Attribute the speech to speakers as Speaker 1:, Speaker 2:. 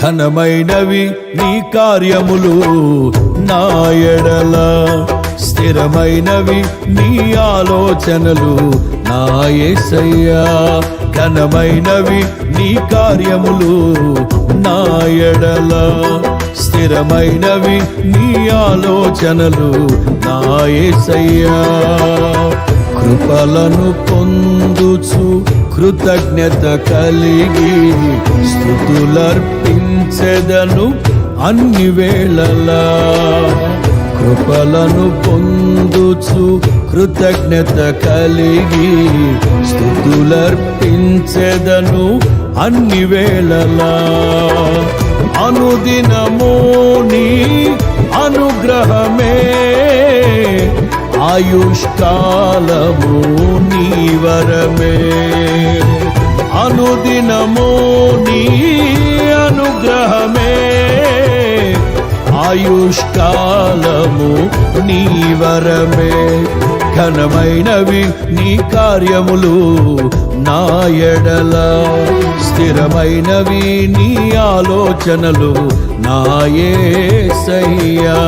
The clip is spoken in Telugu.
Speaker 1: ఘనమైనవి నీ కార్యములు నా ఎడల, స్థిరమైనవి నీ ఆలోచనలు నా యేసయ్యా. ఘనమైనవి నీ కార్యములు నా ఎడల, స్థిరమైనవి నీ ఆలోచనలు నా యేసయ్యా. కృపలను పొందుచు కృతజ్ఞత కలిగి స్తుతులర్పించెదను అన్ని వేళలా. కృపలను పొందుచు కృతజ్ఞత కలిగి స్తుతులర్పించెదను అన్ని వేళలా. అనుదినము నీ అనుగ్రహమే, ఆయుష్కాలము నీ వరమే. అనుదినము నీ అనుగ్రహమే, ఆయుష్కాలము నీ వరమే. ఘనమైనవి నీ కార్యములు నా ఎడల, స్థిరమైనవి నీ ఆలోచనలు నా యేసయ్యా.